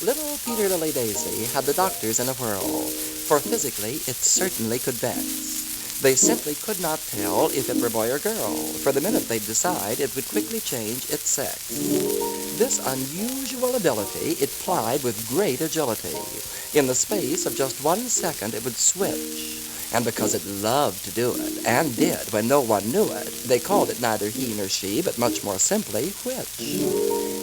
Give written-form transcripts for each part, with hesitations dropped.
Little Peter Lily Daisy had the doctors in a whirl, for physically it certainly could vex. They simply could not tell if it were boy or girl, for the minute they'd decide, it would quickly change its sex. This unusual ability it plied with great agility. In the space of just 1 second, it would switch. And because it loved to do it, and did when no one knew it, they called it neither he nor she, but much more simply, which.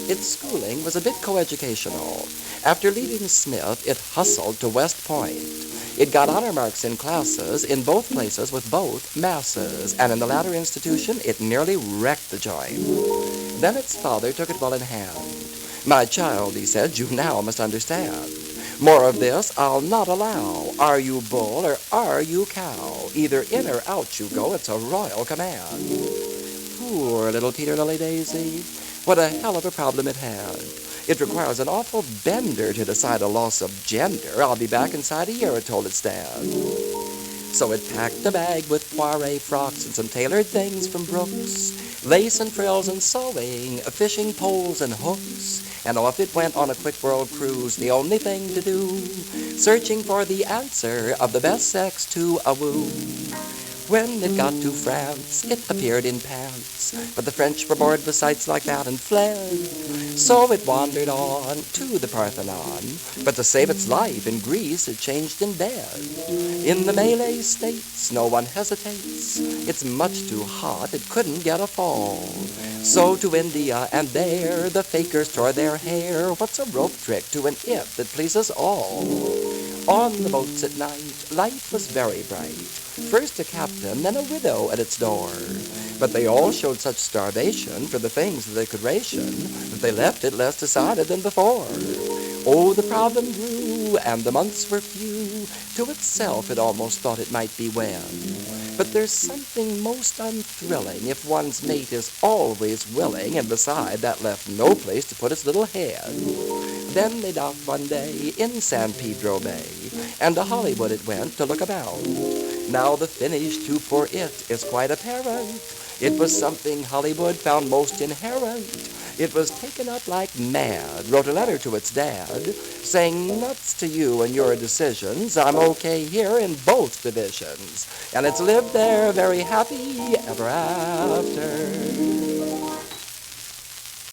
Its schooling was a bit coeducational. After leaving Smith, it hustled to West Point. It got honor marks in classes in both places with both masses, and in the latter institution, it nearly wrecked the joint. Then its father took it well in hand. "My child," he said, "you now must understand. More of this I'll not allow. Are you bull or are you cow? Either in or out you go, it's a royal command." Poor little Peter Lily Daisy. What a hell of a problem it had. It requires an awful bender to decide a loss of gender. I'll be back inside a year, it told its dad. So it packed a bag with soiree frocks and some tailored things from Brooks, lace and frills and sewing, fishing poles and hooks, and off it went on a quick world cruise, the only thing to do, searching for the answer of the best sex to a woo. When it got to France, it appeared in pants, but the French were bored with sights like that and fled. So it wandered on to the Parthenon, but to save its life in Greece it changed in bed. In the Malay states, no one hesitates. It's much too hot, it couldn't get a fall. So to India, and there the fakers tore their hair. What's a rope trick to an it that pleases all? On the boats at night, life was very bright. First a captain, then a widow at its door. But they all showed such starvation for the things that they could ration that they left it less decided than before. Oh, the problem grew, and the months were few. To itself it almost thought it might be wed. But there's something most unthrilling if one's mate is always willing, and beside that left no place to put its little head. Then they docked one day in San Pedro Bay, and to Hollywood it went to look about. Now the finish to poor it is quite apparent. It was something Hollywood found most inherent. It was taken up like mad, wrote a letter to its dad, saying, "Nuts to you and your decisions, I'm okay here in both divisions." And it's lived there very happy ever after.